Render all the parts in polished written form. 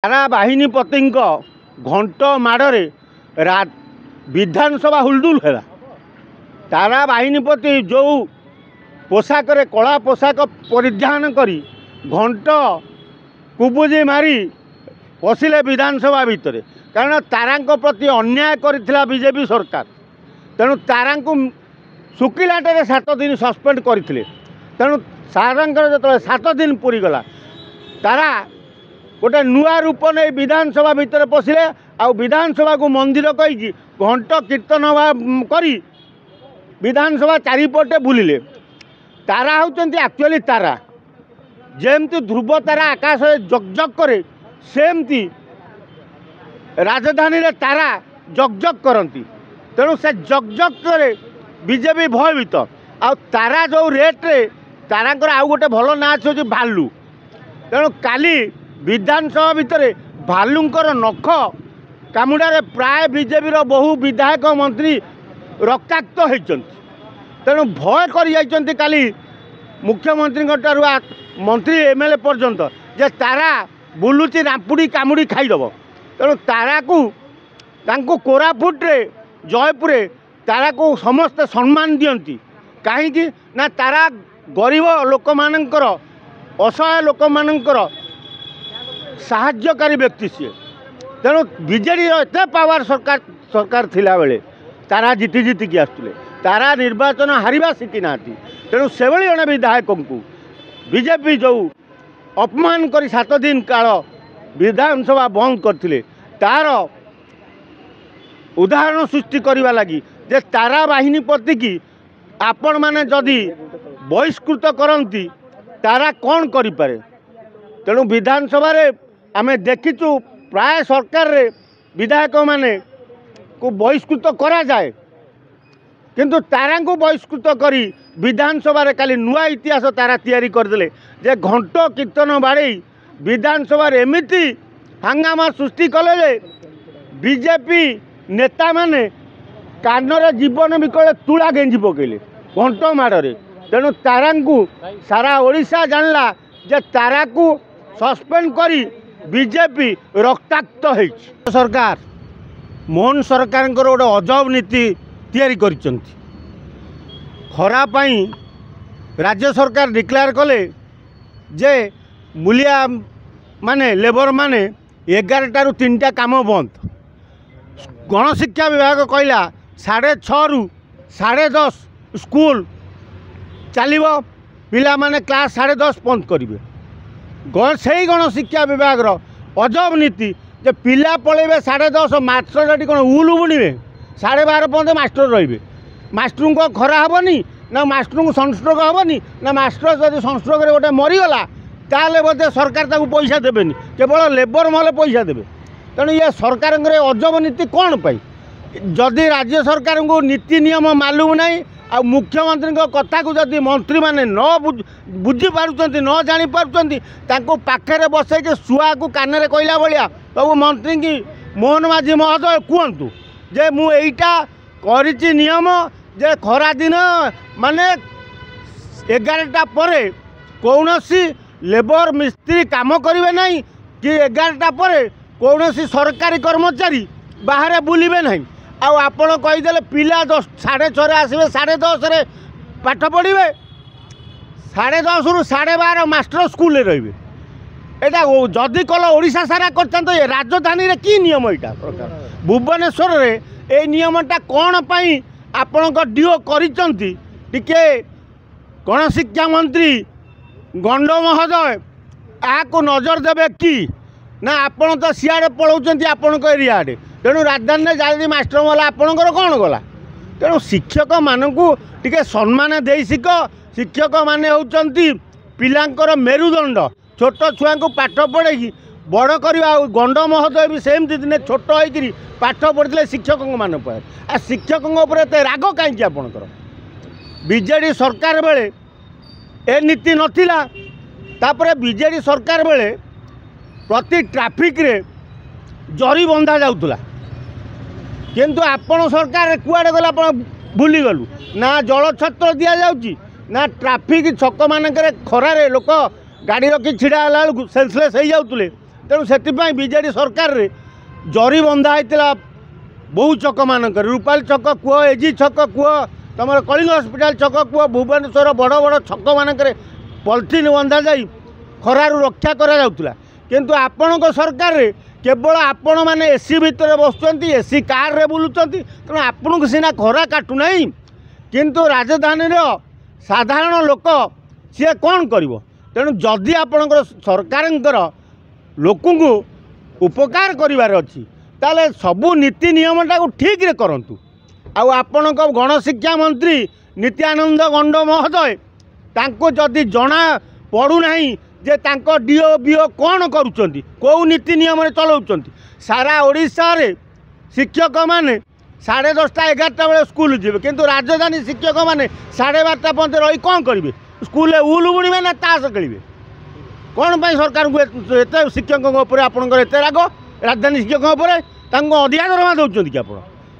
तारा बाहिनीपति घंट माड़े विधानसभा हुलदुल है। तारा बाहिनीपति जो पोशाक कला पोशाक परिधान करी घंट कुबुजी मारी पशिले विधानसभा भितर, कारण तारा प्रति अन्याय करथिला बीजेपी सरकार। तेणु तारा शुक्लाटे 7 दिन सस्पेंड करथिले। तेणु सारांकर जो 7 दिन पूरी गला, तारा गोटे नुआ रूप नहीं विधानसभा भितर पशिले। आउ विधानसभा को मंदिर कही घंट कीर्तन करी विधानसभा चारिपटे बुलिले। तारा होचंती एक्चुअली तारा जेमती ध्रुव तारा आकाश जगजग करे सेमती राजधानी रे तारा जगजग करती। तेणु से जगजग करे बीजेपी भयभीत। आ तारा जो रेट रे तारांकर आउ गोटे भल ना अच्छे भालू। तेणु काली विधानसभा भितर भालुंकर नख कामुड़े प्राय बीजेपी बहु विधायक मंत्री रक्ताक्त होती। तेणु भय कर काली मुख्यमंत्री मंत्री एमएलए पर्यंत जे तारा बुलुची रामपुड़ी कामुड़ी खाईदेव। तेणु तारा को कोरापुट रे जयपुर तारा को समस्ते सम्मान दियंती। कहीं ना तारा गरीब लोक मानकर असहाय लोक मानकर साहाय्यकारी व्यक्ति सी। तेणु बीजेडी एत पावर सरकार थिला बेले तारा जीति जीतिकी आसुले। तारा निर्वाचन हारिबा शिखी ना। तेणु से जड़े विधायक को बीजेपी जो अपमान कर 7 दिन काल विधानसभा बंद करथिले, तार उदाहरण सृष्टि करने लगी जे तारा बाहिनीपति की आपण माने जदि बहिष्कृत करती तारा कौन करें। तेणु विधानसभा रे आमे देखीचु प्राय सरकार रे विधायक माने को बहिष्कृत करा जाए, किंतु तारा को बहिष्कृत करी विधानसभा रे खाली नुआ इतिहास तारा तैयारी करदेले जे घंट कीर्तन बाड़े विधानसभा रे एमिति हंगामा सृष्टि कले जे बीजेपी नेता माने कानर जीवन विकल तुला गेंजी पकेले घंट माड़े। तेणु तारा को सारा ओडिशा जानला जे तारा को सस्पेंड करी बीजेपी रक्ताक्त है। सरकार मोहन सरकार गोटे अजब नीति तैयारी करिसंती। खरा पाई राज्य सरकार डिक्लेयर कले जे मूलिया माने लेबर माने 11 रु 3टा काम बंद। गणशिक्षा विभाग कहला 6:30 रु 10:30 स्कूल चलो पिला माने क्लास 10:30 बंद करेंगे। से गणशिक्षा विभाग अजब नीति जे पिला पलैबे 10:30 मास्टर कौन उल बुणवे 12:30 पर्यंत मास्टर रे। मास्टर को खरा हेनी ना मास्टर को सनस्ट्रोक हेनी ना मास्टर जब सनस्ट्रोक गोटे मरीगला ताले बोधे सरकार ताको पैसा देवेनि, केवल लेबर महले पैसा देवे। तेणु ये सरकार अजब नीति कौन पाई? जदि राज्य सरकार को नीति नियम मालूम नहीं आ मुख्यमंत्री कथा को जदि मंत्री माने न बुझी पारुचंती न जानी पारुचंती ताको पाखरे बसई के सुआ को कान कहला भाया सब मंत्री की मोहन माझी महोदय कहतु जे मु एइटा करिछि नियम जे खरा दिन माने 11टा परे कौनसी लेबर मिस्त्री काम करेंगे नहीं कि 11टा परे कौनसी सरकारी कर्मचारी बाहर बुलिबे नहीं। आउ आपण कहीदेले पिला 6:30 आसबे 10:30 रे पाठ पढ़े 10:30 रु 12:30 मास्टर स्कूल रे रहिबे। एटा जदि कल ओडिशा सारा करछन तो ये राजधानी रे की नियम एटा सरकार भुवनेश्वर रे ए नियमटा कौन पाई आपण डीओ करिसंती टिके गणशिक्षा मंत्री गंड महोदय को नजर देवे कि ना आपण तो सियाड़े पलाउंट आपण एरिया आड़े। तेणु राजधानी जल्दी मास्टर मला आपणकर कौन गला। तेणु शिक्षक मानू टिके सम्मान दे शिख। शिक्षक माने होउचंती पिलांकर मेरुदंड। छोट छुआ को पाठ पढ़े बड़ करवा। गंड महोदय भी सेमती दिने छोट होकर पाठ पढ़ते शिक्षक मान पर आ शिक्षक राग कहीं आपणकर बीजेडी सरकार बेले ए नीति नथिला। तापरे बीजेडी सरकार बेले प्रति ट्राफिक रे जरी बंधा जाउतला, किंतु आपण सरकार कुआडे गला भूली गलु ना जल छत्र दि जाउची ना ट्राफिक छक मानक खरारे लोक गाड़ी रखी छिड़ा बेलू सेन्सलेस हो जाते। तेणु से बीजेडी सरकार रे जरी बंधा होता बहु छक मानक रूपाली छक कह एजी छक कह तुम कलिंग हस्पिटाल छक कह भुवनेश्वर बड़ बड़ छक मानक पॉलिथिन बंधा जाई खरारु रक्षा करा किंतु आपण सरकार रे केवल आपण मैंने एसी भितर बसुँच एसी कार रे बुलूँ तेणु आपन को सीना खरा काटुना किंतु राजधानी साधारण लोक सी कौन कर तेणु जदि आपणकर सरकार लोक उपकार करिवार अच्छी ताले सबू नीति नियमटा को ठीक रे करंतु आपण गणशिक्षा मंत्री नित्यानंद गंड महोदय तांको जदि जना पड़ूना जे तांको डीओ बीओ कौन करुँच कौ नीति नियम चलाउं सारा ओडिशा रे शिक्षक माने 10:30 11टा बेले स्कूल जीवे किंतु राजधानी शिक्षक माने 12:30 पर्यंत रही कौन करेंगे स्कूल उल बुणवे ना ताश खेलेंगे कौन पाई सरकार को एत शिक्षकों आपंकर एत राग राजधानी शिक्षकों अधिका दरमा दौरान कि आप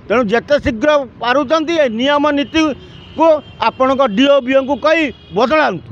तेणु जिते शीघ्र पार्टी नियम नीति को आपण डीओ बीओ को कही बदलांतु।